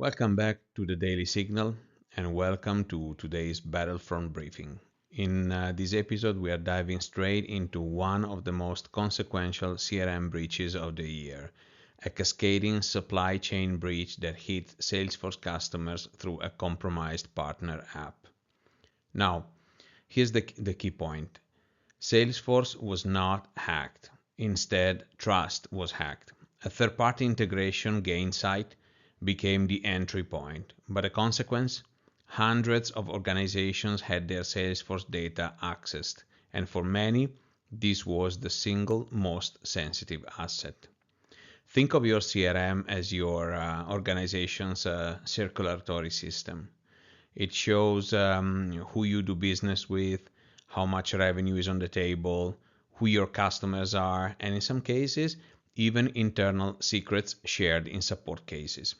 Welcome back to the Daily Signal and welcome to today's Battlefront Briefing. In this episode, we are diving straight into one of the most consequential CRM breaches of the year, a cascading supply chain breach that hit Salesforce customers through a compromised partner app. Now, here's the key point. Salesforce was not hacked. Instead, trust was hacked. A third-party integration, Gainsight, became the entry point, but a consequence? Hundreds of organizations had their Salesforce data accessed, and for many, this was the single most sensitive asset. Think of your CRM as your organization's circulatory system. It shows who you do business with, how much revenue is on the table, who your customers are, and in some cases, even internal secrets shared in support cases.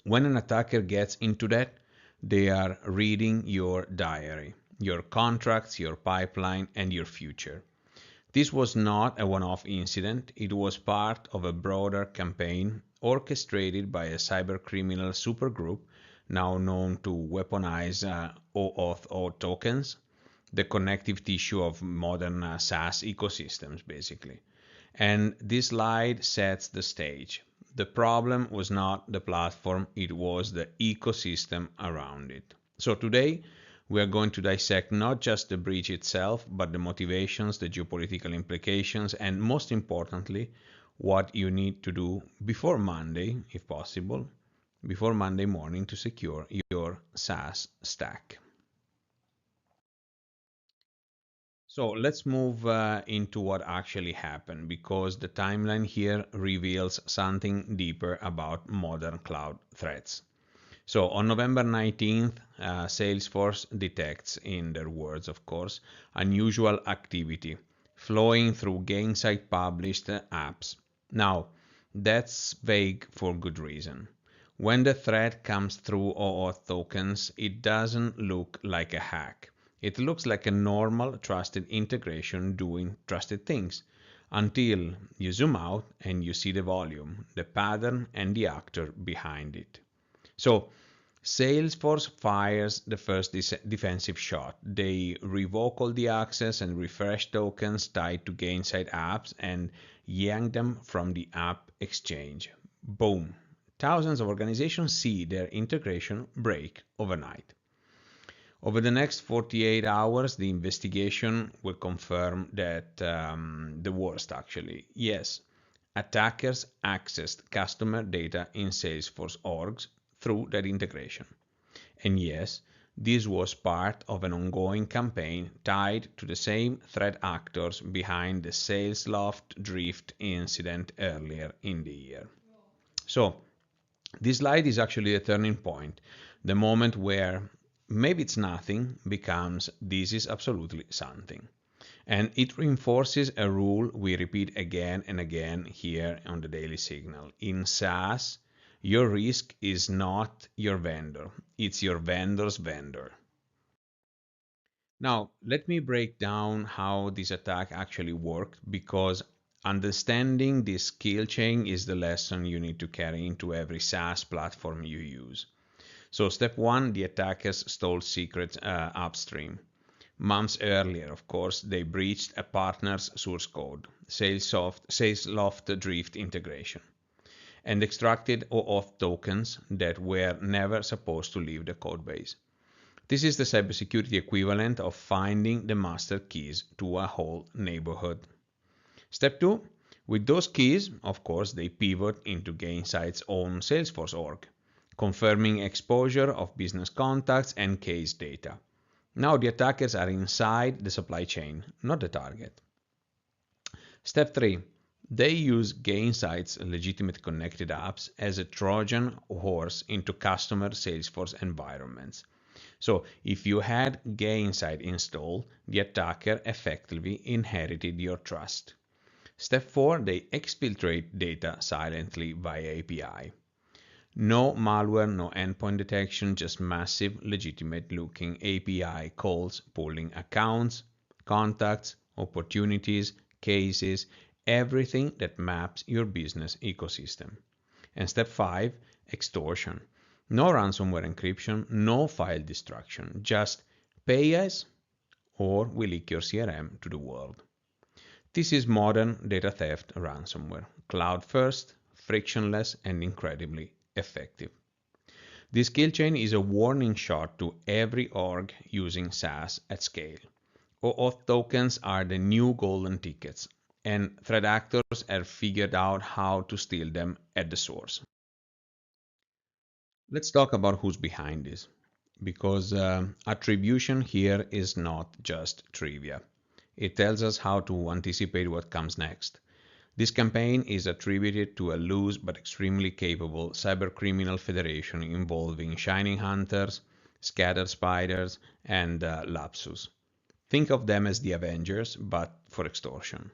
When an attacker gets into that, they are reading your diary, your contracts, your pipeline, and your future. This was not a one-off incident. It was part of a broader campaign orchestrated by a cybercriminal supergroup now known to weaponize OAuth tokens, the connective tissue of modern SaaS ecosystems, basically. And this slide sets the stage. The problem was not the platform, it was the ecosystem around it. So today, we are going to dissect not just the breach itself, but the motivations, the geopolitical implications, and most importantly, what you need to do before Monday, if possible, before Monday morning to secure your SaaS stack. So let's move into what actually happened, because the timeline here reveals something deeper about modern cloud threats. So on November 19th, Salesforce detects, in their words of course, unusual activity flowing through Gainsight published apps. Now, that's vague for good reason. When the threat comes through OAuth tokens, it doesn't look like a hack. It looks like a normal trusted integration doing trusted things, until you zoom out and you see the volume, the pattern, and the actor behind it. So Salesforce fires the first defensive shot. They revoke all the access and refresh tokens tied to Gainsight apps and yank them from the app exchange. Boom. Thousands of organizations see their integration break overnight. Over the next 48 hours, the investigation will confirm that the worst actually. Yes, attackers accessed customer data in Salesforce orgs through that integration. And yes, this was part of an ongoing campaign tied to the same threat actors behind the Salesloft Drift incident earlier in the year. So, this slide is actually a turning point, the moment where maybe it's nothing becomes this is absolutely something. And it reinforces a rule we repeat again and again here on the Daily Signal. In SaaS, your risk is not your vendor, it's your vendor's vendor. Now, let me break down how this attack actually worked, because understanding this skill chain is the lesson you need to carry into every SaaS platform you use. So step one, the attackers stole secrets upstream. Months earlier, of course, they breached a partner's source code, Salesloft Drift integration, and extracted OAuth tokens that were never supposed to leave the codebase. This is the cybersecurity equivalent of finding the master keys to a whole neighborhood. Step two, with those keys, of course, they pivot into Gainsight's own Salesforce org, confirming exposure of business contacts and case data. Now the attackers are inside the supply chain, not the target. Step 3. They use Gainsight's legitimate connected apps as a Trojan horse into customer Salesforce environments. So if you had Gainsight installed, the attacker effectively inherited your trust. Step 4. They exfiltrate data silently via API. No malware, no endpoint detection, just massive, legitimate-looking API calls pulling accounts, contacts, opportunities, cases, everything that maps your business ecosystem. And step 5, extortion. No ransomware encryption, no file destruction, just pay us or we leak your CRM to the world. This is modern data theft ransomware, cloud first, frictionless, and incredibly effective. This kill chain is a warning shot to every org using SaaS at scale. OAuth tokens are the new golden tickets, and threat actors have figured out how to steal them at the source. Let's talk about who's behind this, because attribution here is not just trivia. It tells us how to anticipate what comes next. This campaign is attributed to a loose but extremely capable cybercriminal federation involving shining hunters, scattered spiders, and lapsus. Think of them as the Avengers, but for extortion.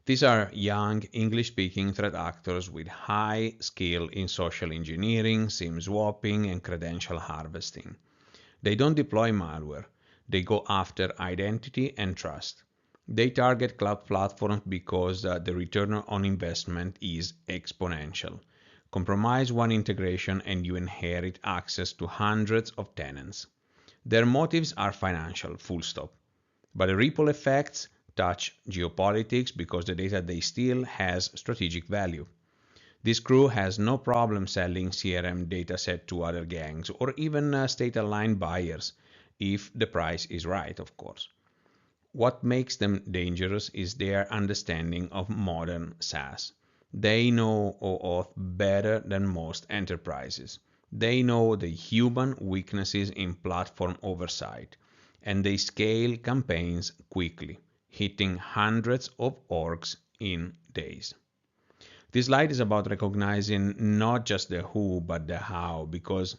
These are young, English-speaking threat actors with high skill in social engineering, SIM swapping, and credential harvesting. They don't deploy malware. They go after identity and trust. They target cloud platforms because the return on investment is exponential. Compromise one integration and you inherit access to hundreds of tenants. Their motives are financial, full stop. But the ripple effects touch geopolitics because the data they steal has strategic value. This crew has no problem selling CRM dataset to other gangs or even state-aligned buyers, if the price is right, of course. What makes them dangerous is their understanding of modern SaaS. They know OAuth better than most enterprises. They know the human weaknesses in platform oversight, and they scale campaigns quickly, hitting hundreds of orgs in days. This slide is about recognizing not just the who, but the how, because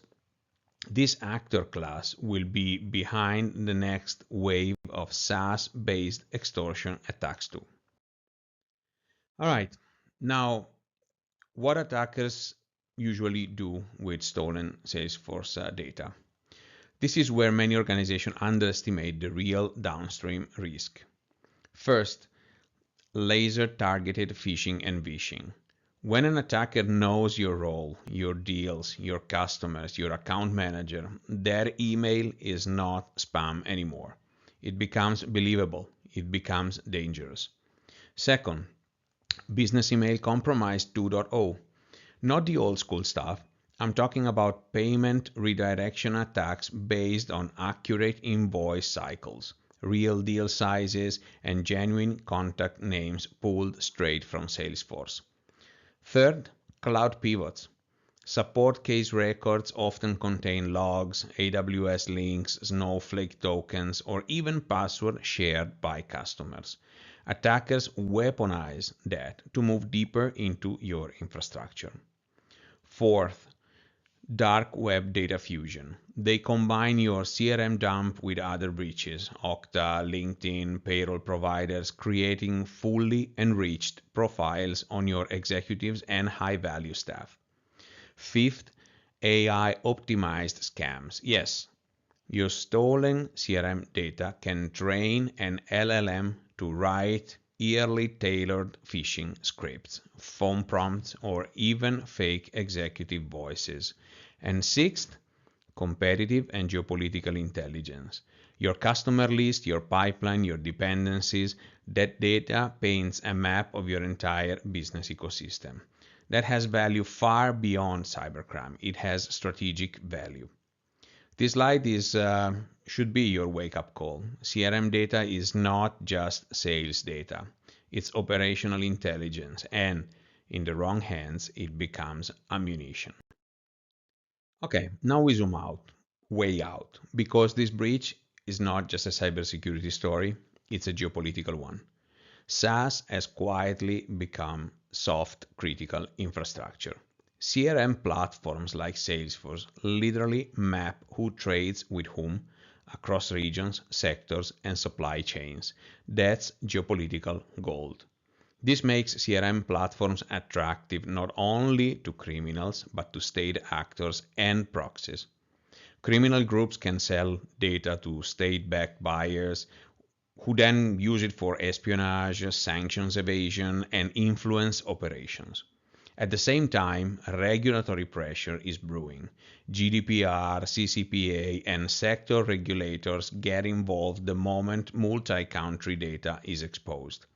this actor class will be behind the next wave of SaaS-based extortion attacks too. All right, now what attackers usually do with stolen Salesforce data? This is where many organizations underestimate the real downstream risk. First, laser-targeted phishing and vishing. When an attacker knows your role, your deals, your customers, your account manager, their email is not spam anymore. It becomes believable. It becomes dangerous. Second, business email compromise 2.0. Not the old school stuff. I'm talking about payment redirection attacks based on accurate invoice cycles, real deal sizes, and genuine contact names pulled straight from Salesforce. Third, cloud pivots. Support case records often contain logs, AWS links, Snowflake tokens, or even passwords shared by customers. Attackers weaponize that to move deeper into your infrastructure. Fourth, dark web data fusion. They combine your CRM dump with other breaches, Okta, LinkedIn, payroll providers, creating fully enriched profiles on your executives and high-value staff. Fifth, AI optimized scams. Yes, your stolen CRM data can train an LLM to write yearly tailored phishing scripts, phone prompts, or even fake executive voices. And sixth, competitive and geopolitical intelligence. Your customer list, your pipeline, your dependencies, that data paints a map of your entire business ecosystem. That has value far beyond cybercrime. It has strategic value. This slide should be your wake-up call. CRM data is not just sales data. It's operational intelligence, and in the wrong hands, it becomes ammunition. Okay, now we zoom out, way out, because this breach is not just a cybersecurity story, it's a geopolitical one. SaaS has quietly become soft critical infrastructure. CRM platforms like Salesforce literally map who trades with whom across regions, sectors, and supply chains. That's geopolitical gold. This makes CRM platforms attractive not only to criminals, but to state actors and proxies. Criminal groups can sell data to state-backed buyers who then use it for espionage, sanctions evasion, and influence operations. At the same time, regulatory pressure is brewing. GDPR, CCPA, and sector regulators get involved the moment multi-country data is exposed.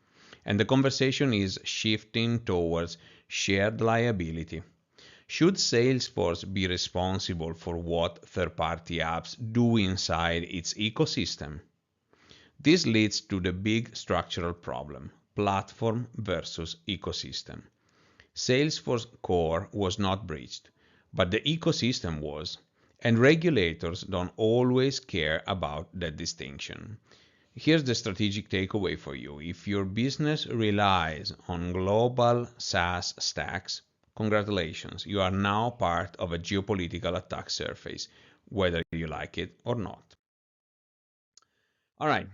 And the conversation is shifting towards shared liability. Should Salesforce be responsible for what third-party apps do inside its ecosystem? This leads to the big structural problem, platform versus ecosystem. Salesforce core was not breached, but the ecosystem was, and regulators don't always care about that distinction. Here's the strategic takeaway for you. If your business relies on global SaaS stacks, congratulations, you are now part of a geopolitical attack surface, whether you like it or not. All right,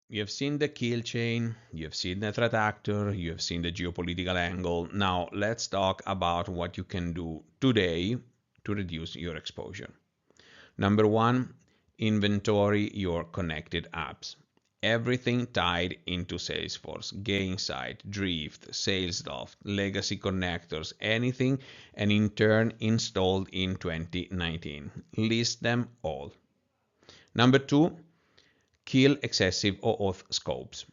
you have seen the kill chain, you have seen the threat actor, you have seen the geopolitical angle. Now let's talk about what you can do today to reduce your exposure. Number one, inventory your connected apps. Everything tied into Salesforce, Gainsight, Drift, Salesloft, legacy connectors, anything an intern installed in 2019. List them all. Number two, kill excessive OAuth scopes.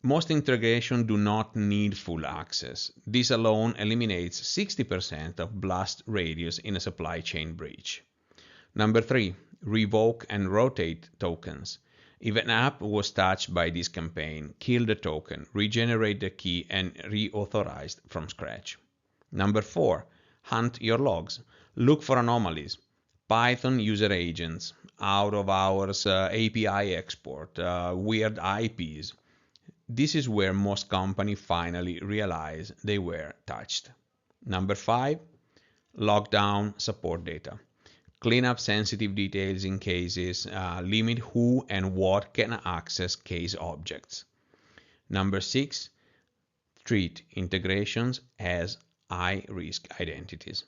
Most integrations do not need full access. This alone eliminates 60% of blast radius in a supply chain breach. Number three, revoke and rotate tokens. If an app was touched by this campaign, kill the token, regenerate the key, and reauthorize from scratch. Number four, hunt your logs. Look for anomalies. Python user agents, out of hours API export, weird IPs. This is where most companies finally realize they were touched. Number five, lock down support data. Clean up sensitive details in cases, limit who and what can access case objects. Number six, treat integrations as high-risk identities.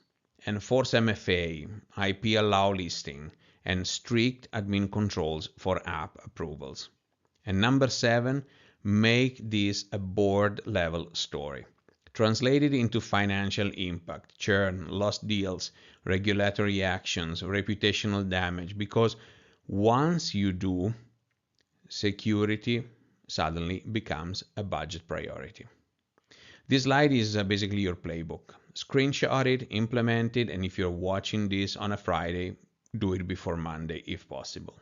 Enforce MFA, IP allow listing, and strict admin controls for app approvals. And number seven, make this a board-level story. Translate it into financial impact, churn, lost deals, regulatory actions, reputational damage, because once you do, security suddenly becomes a budget priority. This slide is basically your playbook. Screenshot it, implement it, and if you're watching this on a Friday, do it before Monday if possible.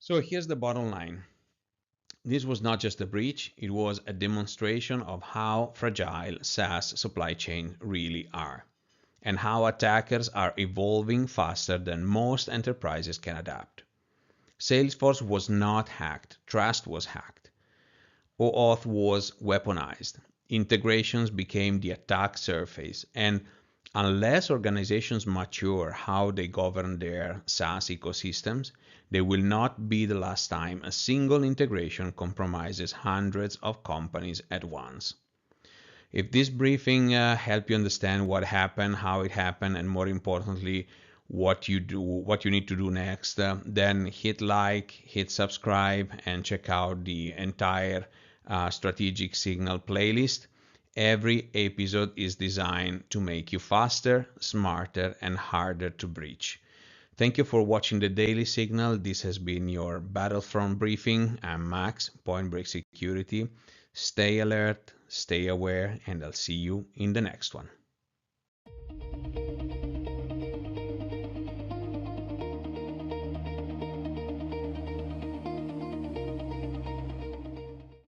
So here's the bottom line. This was not just a breach, it was a demonstration of how fragile SaaS supply chains really are, and how attackers are evolving faster than most enterprises can adapt. Salesforce was not hacked, trust was hacked. OAuth was weaponized. Integrations became the attack surface, and unless organizations mature how they govern their SaaS ecosystems, they will not be the last time a single integration compromises hundreds of companies at once. If this briefing helped you understand what happened, how it happened, and more importantly, what you need to do next, then hit like, hit subscribe, and check out the entire Strategic Signal playlist. Every episode is designed to make you faster, smarter, and harder to breach. Thank you for watching the Daily Signal. This has been your Battlefront Briefing. I'm Max, Point Break Security. Stay alert, stay aware, and I'll see you in the next one.